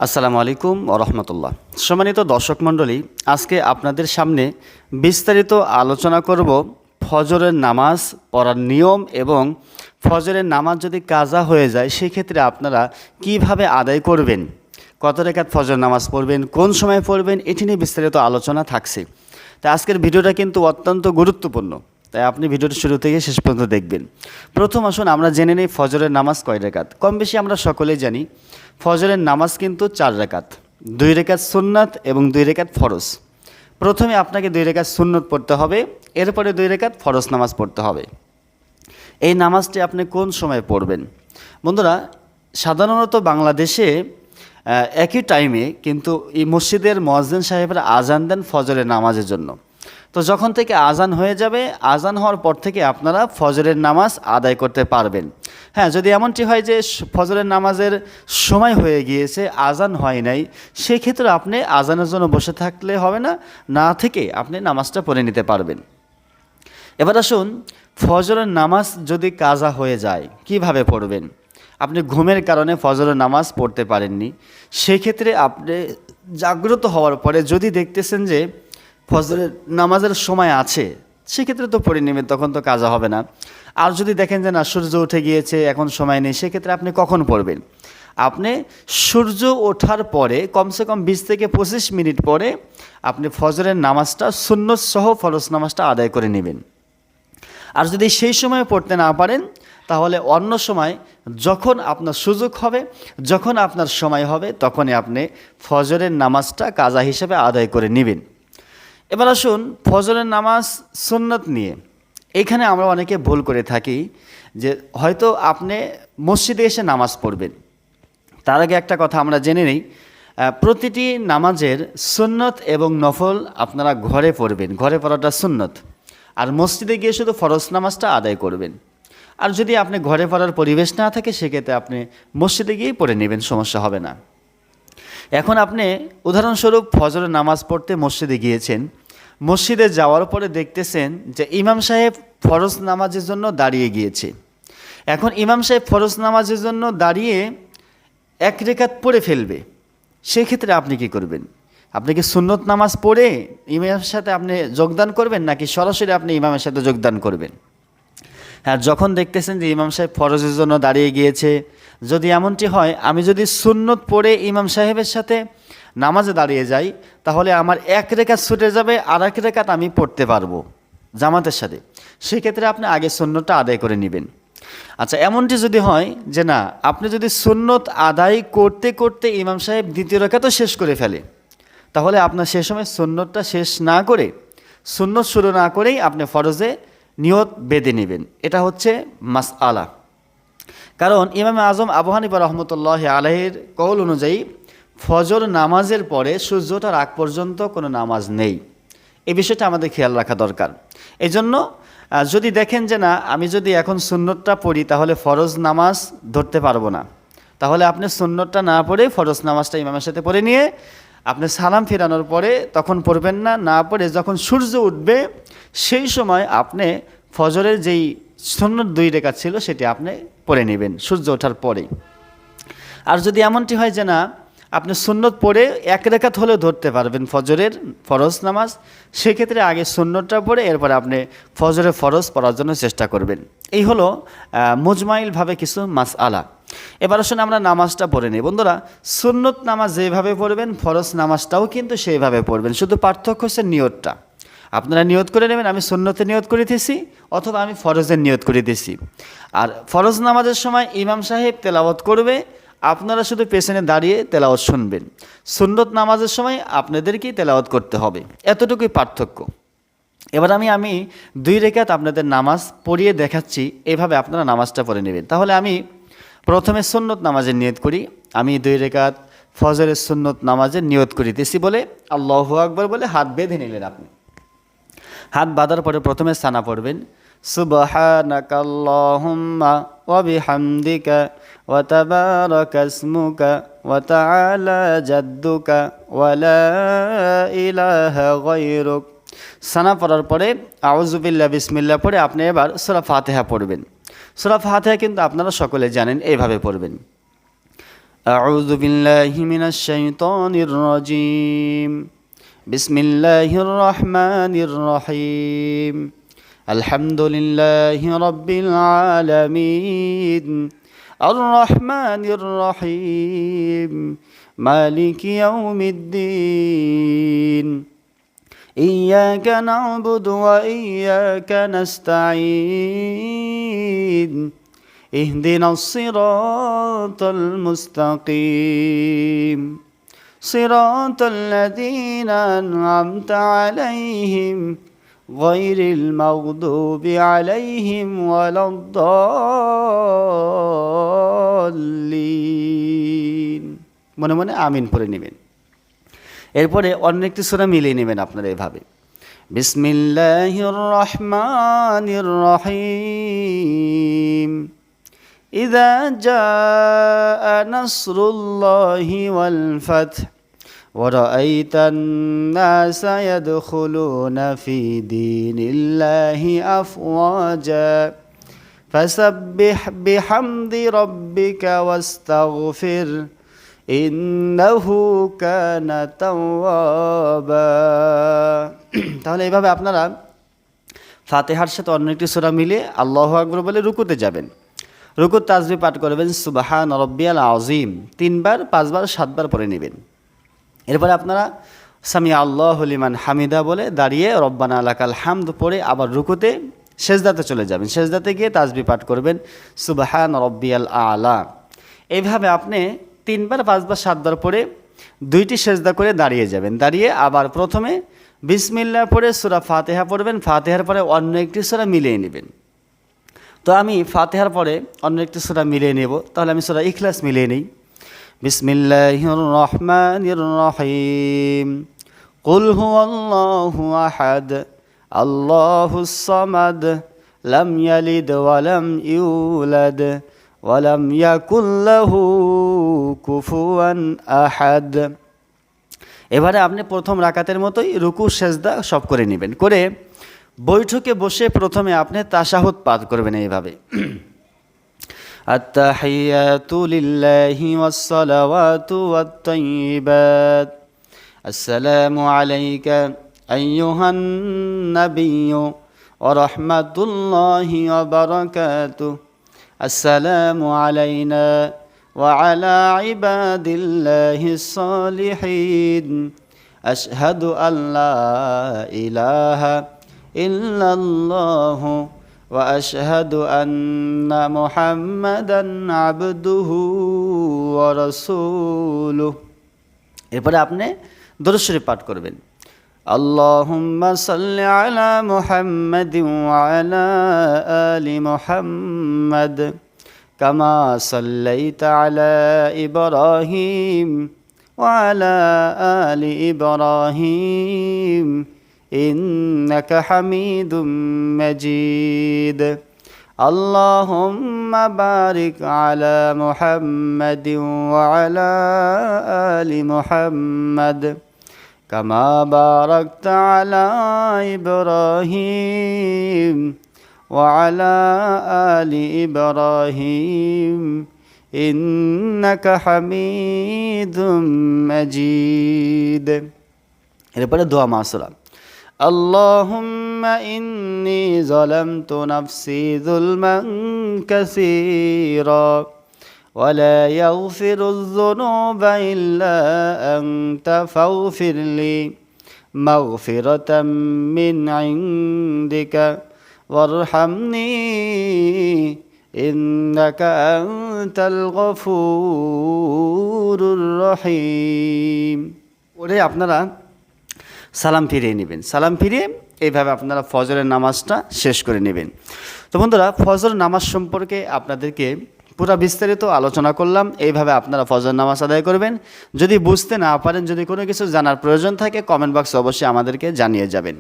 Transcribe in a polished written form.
আসসালামু আলাইকুম ওয়া রাহমাতুল্লাহ। সম্মানিত দর্শক মণ্ডলী, আজকে আপনাদের সামনে বিস্তারিত আলোচনা করব ফজরের নামাজ পড়ার নিয়ম এবং ফজরের নামাজ যদি কাজা হয়ে যায় সেক্ষেত্রে আপনারা কিভাবে আদায় করবেন, কত রাকাত ফজর নামাজ পড়বেন, কোন সময় পড়বেন, এটি নিয়ে বিস্তারিত আলোচনা থাকছে। তাই আজকের ভিডিওটা কিন্তু অত্যন্ত গুরুত্বপূর্ণ, তাই আপনি ভিডিওটি শুরু থেকে শেষ পর্যন্ত দেখবেন। প্রথম আসুন আমরা জেনে নিই ফজরের নামাজ কয় রাকাত। কম বেশি আমরা সকলেই জানি ফজরের নামাজ কিন্তু 4 রাকাত, 2 রাকাত সুন্নাত এবং 2 রাকাত ফরজ। প্রথমে আপনাকে 2 রাকাত সুন্নত পড়তে হবে, এরপরে 2 রাকাত ফরজ নামাজ পড়তে হবে। এই নামাজটি আপনি কোন সময় পড়বেন? বন্ধুরা, সাধারণত বাংলাদেশে একই টাইমে কিন্তু এই মসজিদের মুয়াজ্জিন সাহেবরা আজান দেন ফজরের নামাজের জন্য। তো যখন থেকে আজান হয়ে যাবে, আজান হওয়ার পর থেকে আপনারা ফজরের নামাজ আদায় করতে পারবেন। হ্যাঁ, যদি এমনটি হয় যে ফজরের নামাজের সময় হয়ে গিয়েছে, আজান হয় নাই, সেক্ষেত্রে আপনি আজানের জন্য বসে থাকলে হবে না, না থেকে আপনি নামাজটা পড়ে নিতে পারবেন। এবার আসুন, ফজরের নামাজ যদি কাজা হয়ে যায় কিভাবে পড়বেন? আপনি ঘুমের কারণে ফজরের নামাজ পড়তে পারেননি, সেক্ষেত্রে আপনি জাগ্রত হওয়ার পরে যদি দেখতেছেন যে ফজরের নামাজের সময় আছে, সেক্ষেত্রে তো পড়ে নেবেন, তখন তো কাজা হবে না। আর যদি দেখেন যে না, সূর্য উঠে গিয়েছে, এখন সময় নেই, সেক্ষেত্রে আপনি কখন পড়বেন? আপনি সূর্য ওঠার পরে কমসে কম 20 থেকে 25 মিনিট পরে আপনি ফজরের নামাজটা সুন্নত সহ ফরজ নামাজটা আদায় করে নেবেন। আর যদি সেই সময় পড়তে না পারেন, তাহলে অন্য সময় যখন আপনার সুযোগ হবে, যখন আপনার সময় হবে, তখনই আপনি ফজরের নামাজটা কাজা হিসেবে আদায় করে নেবেন। এবার আসুন ফজরের নামাজ সুন্নত নিয়ে। এখানে আমরা অনেকে ভুল করে থাকি যে হয়তো আপনি মসজিদে এসে নামাজ পড়বেন। তার আগে একটা কথা আমরা জেনে নিই, প্রতিটি নামাজের সুন্নত এবং নফল আপনারা ঘরে পড়বেন, ঘরে পড়াটা সুন্নত। আর মসজিদে গিয়ে শুধু ফরজ নামাজটা আদায় করবেন। আর যদি আপনি ঘরে পড়ার পরিবেশ না থাকে, সেক্ষেত্রে আপনি মসজিদে গিয়েই পড়ে নেবেন, সমস্যা হবে না। এখন আপনি উদাহরণস্বরূপ ফজরের নামাজ পড়তে মসজিদে গিয়েছেন, মসজিদে যাওয়ার পরে দেখতেছেন যে ইমাম সাহেব ফরজ নামাজের জন্য দাঁড়িয়ে গিয়েছে। এখন ইমাম সাহেব ফরজ নামাজের জন্য দাঁড়িয়ে 1 রাকাত পড়ে ফেলবে, সেক্ষেত্রে আপনি কি করবেন? আপনি কি সুন্নত নামাজ পড়ে ইমামের সাথে আপনি যোগদান করবেন, নাকি সরাসরি আপনি ইমামের সাথে যোগদান করবেন? হ্যাঁ, যখন দেখতেছেন যে ইমাম সাহেব ফরজের জন্য দাঁড়িয়ে গিয়েছে, যদি এমনটি হয় আমি যদি সুন্নত পড়ে ইমাম সাহেবের সাথে নামাজে দাঁড়িয়ে যাই, তাহলে আমার 1 রাকাত ছুটে যাবে, আর 1 রাকাত আমি পড়তে পারবো জামাতের সাথে। সেক্ষেত্রে আপনি আগে সুন্নতটা আদায় করে নেবেন। আচ্ছা, এমনটি যদি হয় যে না, আপনি যদি সুন্নত আদায় করতে করতে ইমাম সাহেব 2য় রাকাতও শেষ করে ফেলে, তাহলে আপনার সে সময় সুন্নতটা শেষ না করে, সুন্নত শুরু না করেই আপনি ফরজে নিয়ত বেঁধে নেবেন। এটা হচ্ছে মাসআলা। কারণ ইমাম আজম আবু হানিফা রহমতুল্লাহ আলাইহির কওল অনুযায়ী ফজর নামাজের পরে সূর্য ওঠার আগ পর্যন্ত কোনো নামাজ নেই। এই বিষয়টা আমাদের খেয়াল রাখা দরকার। এই জন্য যদি দেখেন যে না, আমি যদি এখন সুন্নতটা পড়ি তাহলে ফরজ নামাজ ধরতে পারবো না, তাহলে আপনি সুন্নতটা না পড়ে ফরজ নামাজটা ইমামের সাথে পড়ে নিয়ে আপনি সালাম ফেরানোর পরে তখন পড়বেন না, না পড়ে যখন সূর্য উঠবে সেই সময় আপনি ফজরের যেই সুন্নত 2 রাকাত ছিল সেটি আপনি পড়ে নেবেন সূর্য ওঠার পরেই। আর যদি এমনটি হয় যে না, আপনি সুন্নত পড়ে 1 রাকাত হলেও ধরতে পারবেন ফজরের ফরজ নামাজ, সেক্ষেত্রে আগে সুন্নতটা পড়ে এরপরে আপনি ফজরের ফরজ পড়ার জন্য চেষ্টা করবেন। এই হলো মুজমাইলভাবে কিছু মাসআলা। এবার আসুন আমরা নামাজটা পড়ে নিই। বন্ধুরা, সুন্নত নামাজ যেভাবে পড়বেন ফরজ নামাজটাও কিন্তু সেইভাবে পড়বেন, শুধু পার্থক্য হচ্ছে নিয়তটা। আপনারা নিয়ত করে নেবেন আমি সুন্নতে নিয়ত করিতেছি অথবা আমি ফরজের নিয়ত করিতেছি। আর ফরজ নামাজের সময় ইমাম সাহেব তেলাওয়াত করবে, আপনারা শুধু পেছনে দাঁড়িয়ে তেলাওয়াত শুনবেন। সুন্নত নামাজের সময় আপনাদেরকেই তেলাওয়াত করতে হবে, এতটুকুই পার্থক্য। এবার আমি 2 রাকাত আপনাদের নামাজ পড়িয়ে দেখাচ্ছি, এভাবে আপনারা নামাজটা পড়ে নেবেন। তাহলে আমি প্রথমে সুন্নত নামাজের নিয়ত করি। আমি 2 রাকাত ফজরের সুন্নত নামাজের নিয়ত করিতেছি বলে আল্লাহু আকবার বলে হাত বেঁধে নিলেন। আপনি হাত বাঁধার পরে প্রথমে সানা পড়বেন, সুবহানাকাল্লাহুম্মা ওয়া বিহামদিকা ওয়া তাবারাকা ইসমুকা ওয়া তাআলা জাদ্দুকা ওয়া লা ইলাহা গায়রুক। সানা পড়ার পরে আউযু বিল্লাহি বিসমিল্লাহ পড়ে আপনি এবার সূরা ফাতিহা পড়বেন। সূরা ফাতিহা কিন্তু আপনারা সকলে জানেন, এইভাবে পড়বেন। أعوذ بالله من الشيطان الرجيم بسم الله الرحمن الرحيم الحمد لله رب العالمين الرحمن الرحيم مالك يوم الدين إياك نعبد وإياك نستعين اهدنا الصراط المستقيم صراط الذين أنعمت عليهم غير المغضوب عليهم ولا الضالين মনে মনে আমিন পড়ে নেবেন। এরপরে অন্য একটি সূরা মিলিয়ে নেবেন আপনারা এভাবে, বিসমিল্লাহির রহমানির রহিম ইযা জাআ নাসরুল্লাহি ওয়াল ফাতহ ওয়া রাআইতান নাসা ইয়াদখুলুনা ফি দীনিল্লাহি আফওয়াজা ফাসাব্বিহ বিহামদি রাব্বিকা ওয়াস্তাগফির ইন্নাহু কানা তাওয়াবা। তাহলে এইভাবে আপনারা ফাতিহার সাথে অন্য একটি সূরা মিলিয়ে আল্লাহু আকবার বলে রুকুতে যাবেন। রুকুর তাসবিহ পাঠ করবেন সুবহান রাব্বিয়াল আযীম 3 বার 5 বার 7 বার পড়ে নেবেন। এরপরে আপনারা সামি আল্লাহু লিমান হামিদা বলে দাঁড়িয়ে রব্বানা লাকাল হামদ পড়ে আবার রুকুতে সেজদাতে চলে যাবেন। সেজদাতে গিয়ে তাসবিহ পাঠ করবেন সুবহান রাব্বিয়াল আলা। এইভাবে আপনি 3 বার 5 বার 7 বার পড়ে 2টি সেজদা করে দাঁড়িয়ে যাবেন। দাঁড়িয়ে আবার প্রথমে বিসমিল্লাহ পড়ে সূরা ফাতিহা পড়বেন। ফাতিহার পরে অন্য একটি সূরা মিলিয়ে নেবেন। তো আমি ফাতিহার পরে অন্য একটি সূরা মিলিয়ে নেব। তাহলে আমি সূরা ইখলাস মিলিয়ে নেই। বিসমিল্লাহির রহমানির রহিম কুল হুয়াল্লাহু আহাদ আল্লাহুস সামাদ লাম ইয়ালিদ ওয়া লাম ইউলাদ ওয়া লাম ইয়াকুল লাহু কুফুয়ান আহাদ। এবারে আপনি প্রথম রাকাতের মতোই রুকু সেজদা সব করে নেবেন। করে বৈঠকে বসে প্রথমে আপনি তাশাহুদ পাঠ করবেন এইভাবে, আত-তাহিয়াতু লিল্লাহি ওয়াস-সালাওয়াতু ওয়াত-তাইয়্যিবাত আসসালামু আলাইকা আইয়ুহান নাবিয়্যু ওয়া রাহমাতুল্লাহি ওয়া বারাকাতুহু আসসালামু আলাইনা ওয়া আলা ইবাদিল্লাহিস সালিহিন আশহাদু আল্লা ইলাহা ইল্লাল্লাহু ওয়া আশহাদু আন্না মুহাম্মাদান আবদুহু ওয়া রাসূলুহু। এরপরে আপনি দরুদ শরীফ পাঠ করবেন, আল্লাহুম্মা সাল্লি আলা মুহাম্মাদিন ওয়া আলা আলি মুহাম্মাদ কামা সাল্লাইতা আলা ইব্রাহিম ওয়া আলা আলি ইব্রাহিম ইন্নাকা হামিদুম মাজিদ। আল্লাহুম্মা বারিক আলা মুহাম্মাদিন ওয়া আলা আলি মুহাম্মাদ কামা বারাকতা আলা ইব্রাহিম ওয়া আলা আলি ইব্রাহিম ইন্নাকা হামিদুম মাজিদ। এরপরে দোয়া মাসুরা, আল্লাহুম্মা ইন্নী যালামতু নাফসি যুলমান কাসীরা ওয়া লা ইয়াগফিরুয যুনুবা ইল্লা আনতা ফাগফিরলি মাগফিরাতাম মিন ইনদিকা ওয়ারহামনি ইন্নাকা আনতাল গফুরুর রহিম। ওরে আপনারা সালাম ফিরিয়ে নেবেন। সালাম ফিরিয়ে এইভাবে আপনারা ফজরের নামাজটা শেষ করে নেবেন। তো বন্ধুরা, ফজর নামাজ সম্পর্কে আপনাদেরকে পুরো বিস্তারিত আলোচনা করলাম। এইভাবে আপনারা ফজর নামাজ আদায় করবেন। যদি বুঝতে না পারেন, যদি কোনো কিছু জানার প্রয়োজন থাকে, কমেন্ট বক্সে অবশ্যই আমাদেরকে জানিয়ে যাবেন।